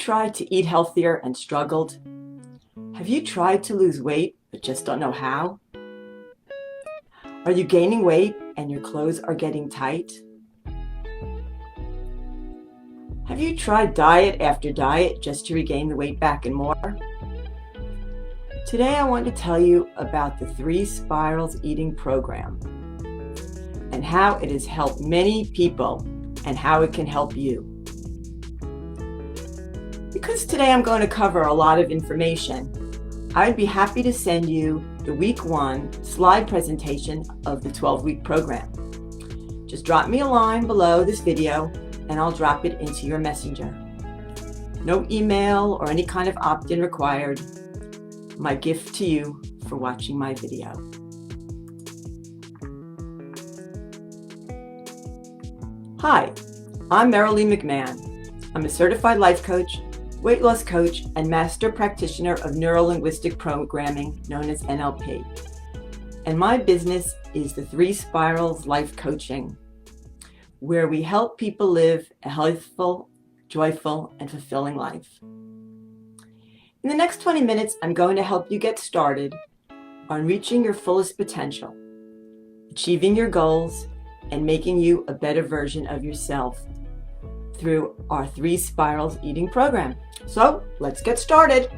tried to eat healthier and struggled? Have you tried to lose weight but just don't know how? Are you gaining weight and your clothes are getting tight? Have you tried diet after diet just to regain the weight back and more? Today I want to tell you about the 3 Spirals Eating Program and how it has helped many people and how it can help you. Because today I'm going to cover a lot of information, I'd be happy to send you the week 1 slide presentation of the 12-week program. Just drop me a line below this video and I'll drop it into your messenger. No email or any kind of opt-in required. My gift to you for watching my video. Hi, I'm Marilee McMahon. I'm a certified life coach, weight loss coach, and master practitioner of Neuro-Linguistic Programming, known as NLP. And my business is the 3 Spirals Life Coaching, where we help people live a healthful, joyful, and fulfilling life. In the next 20 minutes, I'm going to help you get started on reaching your fullest potential, achieving your goals, and making you a better version of yourself through our 3 Spirals Eating Program. So let's get started.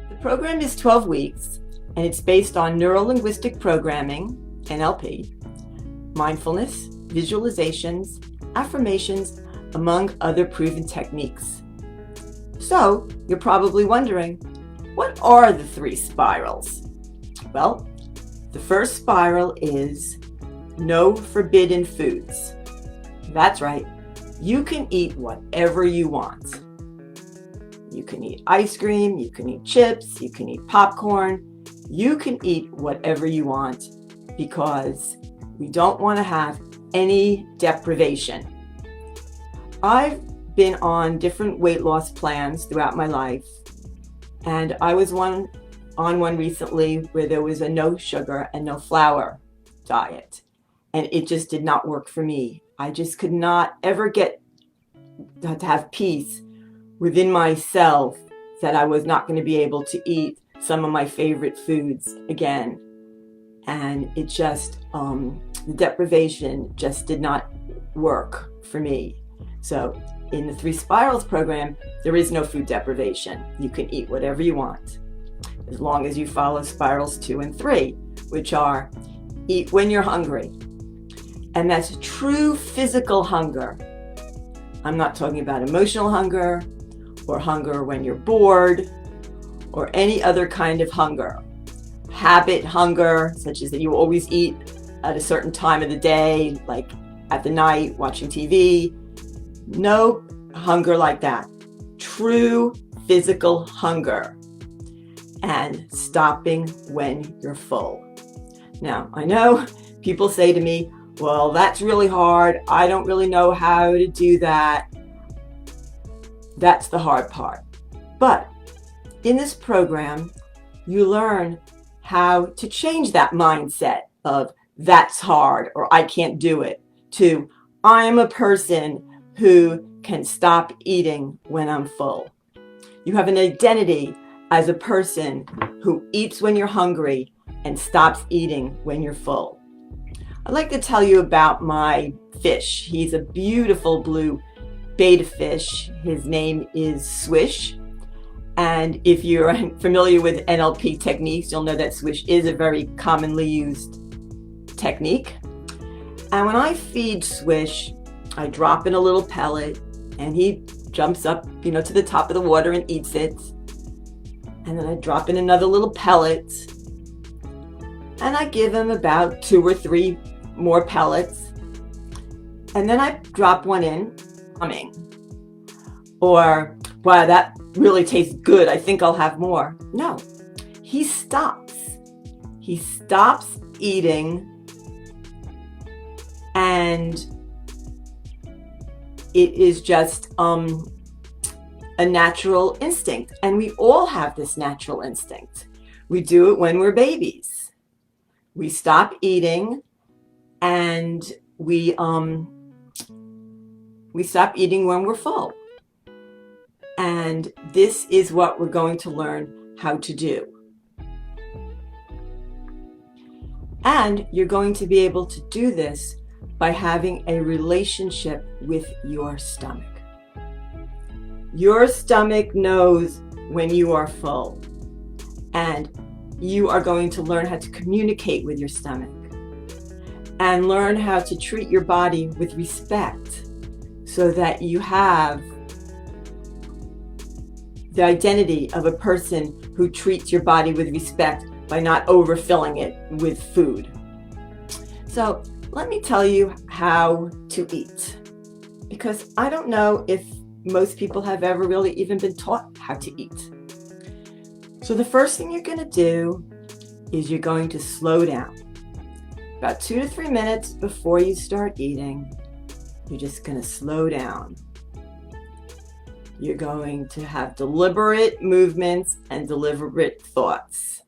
The program is 12 weeks and it's based on Neuro-Linguistic Programming, NLP, mindfulness, visualizations, affirmations, among other proven techniques. So you're probably wondering, what are the 3 spirals? Well, the first spiral is no forbidden foods. That's right. You can eat whatever you want. You can eat ice cream, you can eat chips, you can eat popcorn. You can eat whatever you want because we don't want to have any deprivation. I've been on different weight loss plans throughout my life, and I was on one recently where there was a no sugar and no flour diet, and it just did not work for me. I just could not ever get to have peace within myself that I was not going to be able to eat some of my favorite foods again. And it just, the deprivation just did not work for me. So in the 3 Spirals program, there is no food deprivation. You can eat whatever you want, as long as you follow spirals 2 and 3, which are eat when you're hungry. And that's true physical hunger. I'm not talking about emotional hunger or hunger when you're bored or any other kind of hunger. Habit hunger, such as that you always eat at a certain time of the day, like at the night, watching TV. No hunger like that. True physical hunger. And stopping when you're full. Now, I know people say to me, well, that's really hard. I don't really know how to do that. That's the hard part. But in this program, you learn how to change that mindset of that's hard or I can't do it to I'm a person who can stop eating when I'm full. You have an identity as a person who eats when you're hungry and stops eating when you're full. I'd like to tell you about my fish. He's a beautiful blue betta fish. His name is Swish. And if you're familiar with NLP techniques, you'll know that Swish is a very commonly used technique. And when I feed Swish, I drop in a little pellet and he jumps up, to the top of the water and eats it. And then I drop in another little pellet and I give him about 2 or 3 more pellets. And then I drop one in, humming. Or, wow, that really tastes good. I think I'll have more. No, he stops. He stops eating, and it is just a natural instinct. And we all have this natural instinct. We do it when we're babies. We stop eating and we stop eating when we're full. And this is what we're going to learn how to do. And you're going to be able to do this by having a relationship with your stomach. Your stomach knows when you are full, and you are going to learn how to communicate with your stomach and learn how to treat your body with respect so that you have the identity of a person who treats your body with respect by not overfilling it with food. So let me tell you how to eat, because I don't know if most people have ever really even been taught how to eat. So the first thing you're going to do is you're going to slow down. About 2 to 3 minutes before you start eating, you're just going to slow down. You're going to have deliberate movements and deliberate thoughts.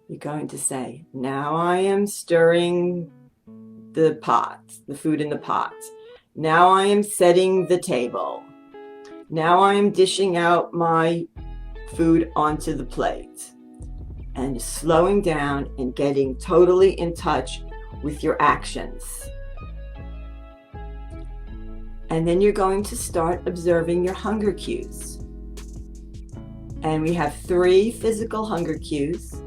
You're going to say, now I am stirring the pot, the food in the pot. Now I am setting the table. Now I am dishing out my food onto the plate. And slowing down and getting totally in touch with your actions. And then you're going to start observing your hunger cues. And we have 3 physical hunger cues.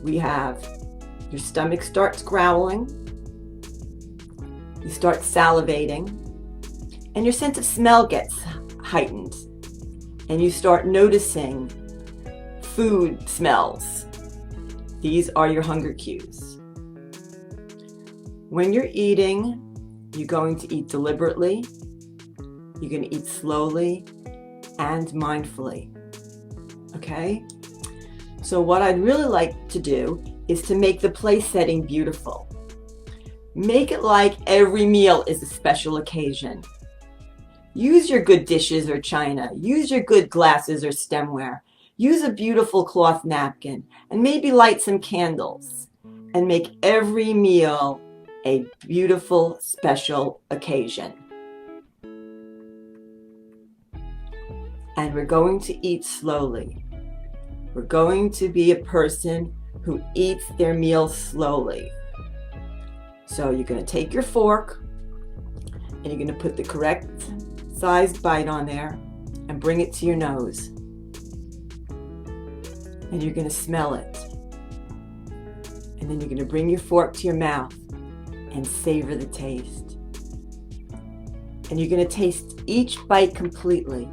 We have your stomach starts growling, you start salivating, and your sense of smell gets heightened. And you start noticing food smells. These are your hunger cues. When you're eating, you're going to eat deliberately, you're going to eat slowly and mindfully. Okay? So what I'd really like to do is to make the place setting beautiful. Make it like every meal is a special occasion. Use your good dishes or china. Use your good glasses or stemware. Use a beautiful cloth napkin and maybe light some candles and make every meal a beautiful, special occasion. And we're going to eat slowly. We're going to be a person who eats their meals slowly. So you're going to take your fork and you're going to put the correct sized bite on there and bring it to your nose. And you're going to smell it. And then you're going to bring your fork to your mouth and savor the taste. And you're going to taste each bite completely.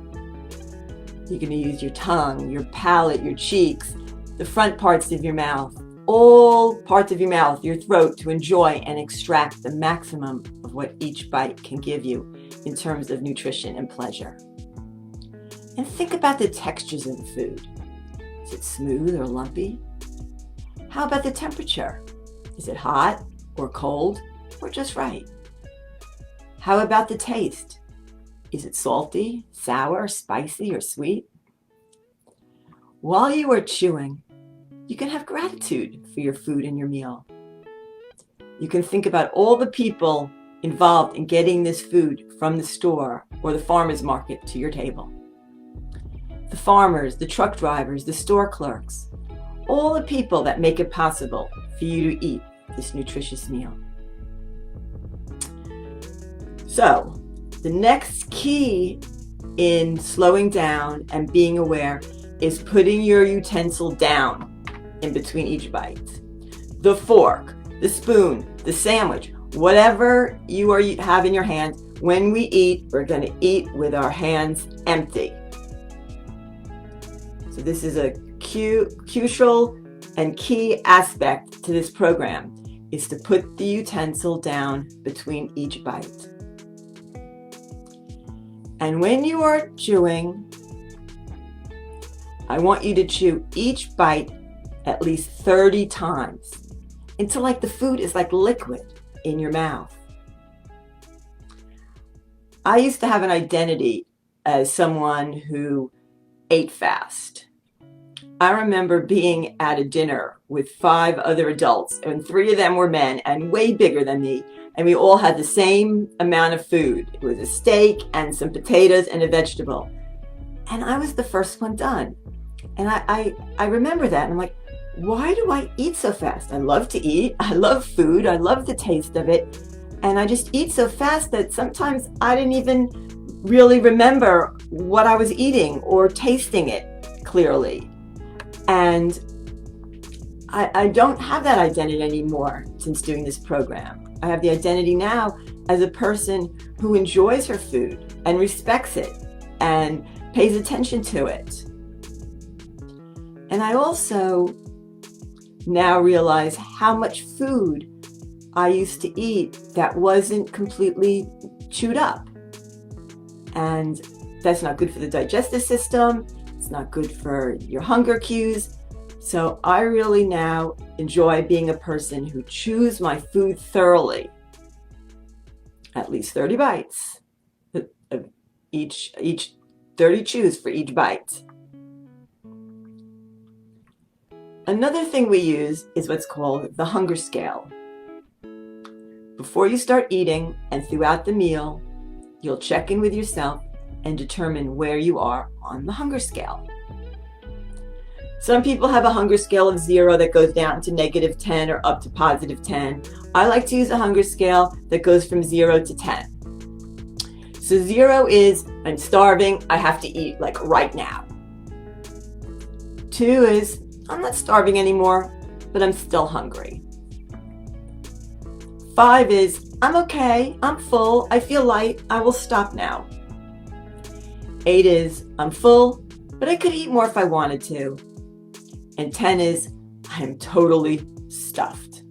You're going to use your tongue, your palate, your cheeks, the front parts of your mouth, all parts of your mouth, your throat, to enjoy and extract the maximum of what each bite can give you in terms of nutrition and pleasure. And think about the textures of the food. Is it smooth or lumpy? How about the temperature? Is it hot or cold or just right? How about the taste? Is it salty, sour, spicy, or sweet? While you are chewing, you can have gratitude for your food and your meal. You can think about all the people involved in getting this food from the store or the farmer's market to your table. The farmers, the truck drivers, the store clerks, all the people that make it possible for you to eat this nutritious meal. So, the next key in slowing down and being aware is putting your utensil down in between each bite. The fork, the spoon, the sandwich, whatever you have in your hand, when we eat, we're going to eat with our hands empty. So this is a crucial and key aspect to this program, is to put the utensil down between each bite. And when you are chewing, I want you to chew each bite at least 30 times until like the food is like liquid in your mouth. I used to have an identity as someone who ate fast. I remember being at a dinner with 5 other adults, and 3 of them were men and way bigger than me. And we all had the same amount of food. It was a steak and some potatoes and a vegetable. And I was the first one done. And I remember that. And I'm like, why do I eat so fast? I love to eat. I love food. I love the taste of it. And I just eat so fast that sometimes I didn't even really remember what I was eating or tasting it clearly. And I don't have that identity anymore since doing this program. I have the identity now as a person who enjoys her food and respects it and pays attention to it. And I also now realize how much food I used to eat that wasn't completely chewed up. And that's not good for the digestive system. It's not good for your hunger cues. So I really now enjoy being a person who chews my food thoroughly. At least 30 bites of each 30 chews for each bite. Another thing we use is what's called the hunger scale. Before you start eating and throughout the meal, you'll check in with yourself and determine where you are on the hunger scale. Some people have a hunger scale of 0 that goes down to -10 or up to +10. I like to use a hunger scale that goes from 0 to 10. So 0 is, I'm starving, I have to eat like right now. 2 is, I'm not starving anymore, but I'm still hungry. 5 is, I'm okay, I'm full, I feel light, I will stop now. 8 is, I'm full, but I could eat more if I wanted to. And 10 is, I am totally stuffed.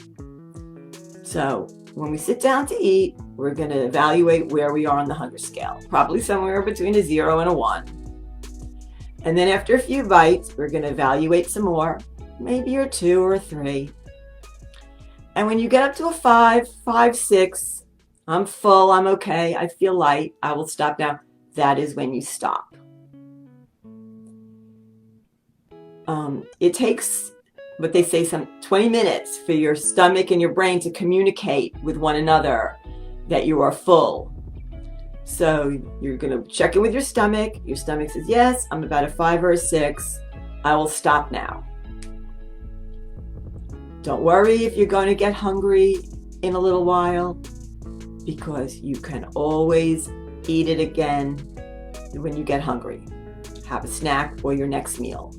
So when we sit down to eat, we're going to evaluate where we are on the hunger scale, probably somewhere between a 0 and a 1. And then after a few bites, we're going to evaluate some more, maybe a 2 or a 3. And when you get up to a 5, 6, I'm full, I'm okay, I feel light, I will stop now. That is when you stop. It takes, what they say, some 20 minutes for your stomach and your brain to communicate with one another that you are full. So you're going to check in with your stomach. Your stomach says, yes, I'm about a 5 or a 6. I will stop now. Don't worry if you're going to get hungry in a little while, because you can always eat it again when you get hungry. Have a snack or your next meal.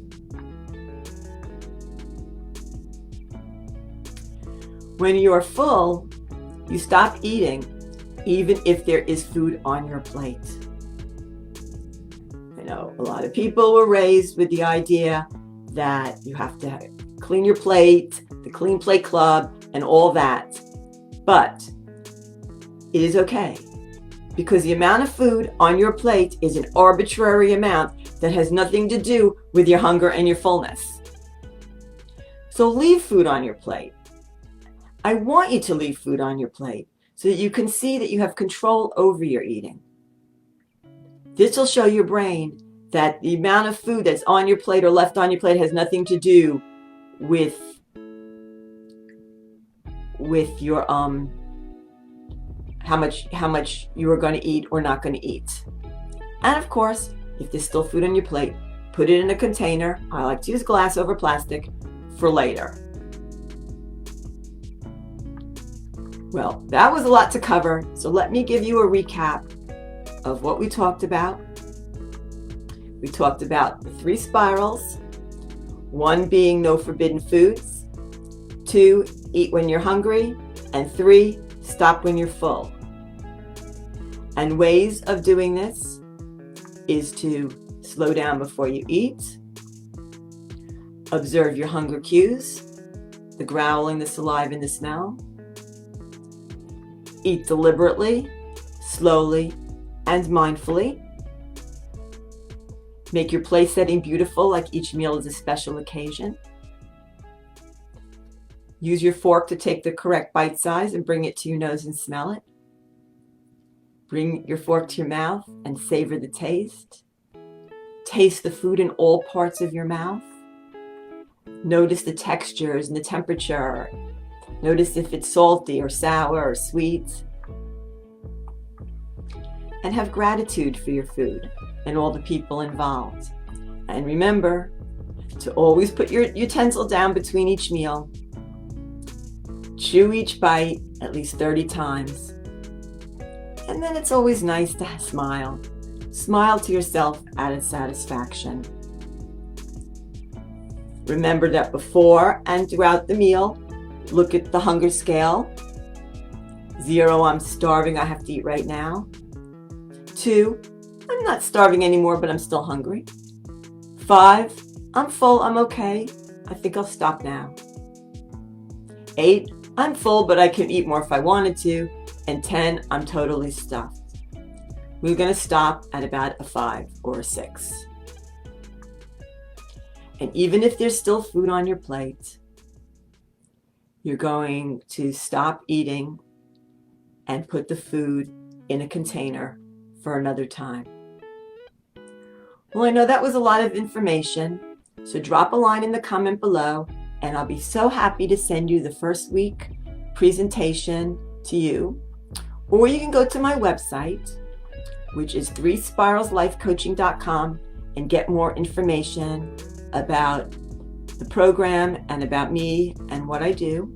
When you are full, you stop eating, even if there is food on your plate. I know a lot of people were raised with the idea that you have to clean your plate, the Clean Plate Club, and all that. But it is okay, because the amount of food on your plate is an arbitrary amount that has nothing to do with your hunger and your fullness. So leave food on your plate. I want you to leave food on your plate so that you can see that you have control over your eating. This will show your brain that the amount of food that's on your plate or left on your plate has nothing to do with your how much you are going to eat or not going to eat. And of course, if there's still food on your plate, put it in a container. I like to use glass over plastic for later. Well, that was a lot to cover, so let me give you a recap of what we talked about. We talked about the 3 spirals, 1 being no forbidden foods, 2, eat when you're hungry, and 3, stop when you're full. And ways of doing this is to slow down before you eat, observe your hunger cues, the growling, the saliva, and the smell, eat deliberately, slowly, and mindfully. Make your place setting beautiful, like each meal is a special occasion. Use your fork to take the correct bite size and bring it to your nose and smell it. Bring your fork to your mouth and savor the taste. Taste the food in all parts of your mouth. Notice the textures and the temperature. Notice if it's salty or sour or sweet. And have gratitude for your food and all the people involved. And remember to always put your utensil down between each meal. Chew each bite at least 30 times. And then it's always nice to smile. Smile to yourself out of satisfaction. Remember that before and throughout the meal, look at the hunger scale. 0, I'm starving, I have to eat right now. 2, I'm not starving anymore, but I'm still hungry. 5, I'm full, I'm okay, I think I'll stop now. 8, I'm full, but I can eat more if I wanted to. And 10, I'm totally stuffed. We're going to stop at about a 5 or a 6. And even if there's still food on your plate, you're going to stop eating and put the food in a container for another time. Well, I know that was a lot of information, so drop a line in the comment below, and I'll be so happy to send you the first week presentation to you. Or you can go to my website, which is ThreeSpiralsLifeCoaching.com, and get more information about the program and about me and what I do.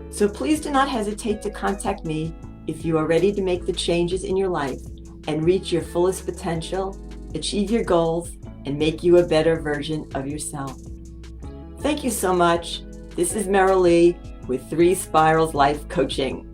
So please do not hesitate to contact me if you are ready to make the changes in your life and reach your fullest potential, achieve your goals, and make you a better version of yourself. Thank you so much. This is Meryl Lee with 3 Spirals Life Coaching.